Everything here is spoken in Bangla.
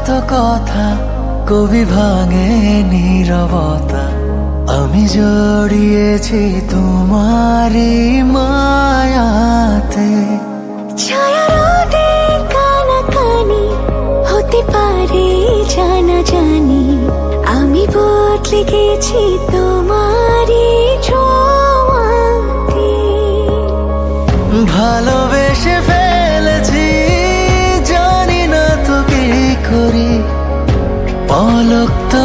কত কথা কবি ভাঙে নীরবতা। আমি জড়িয়েছি তোমারই মায়াতে। ছায়া রোদে কানাকানি হতে পারে জানা জানি, আমি বদলে গেছি তোমারই ছোঁয়াতে। ভালোবেসে ফেলেছি, জানি না তো কি করি, পলক তো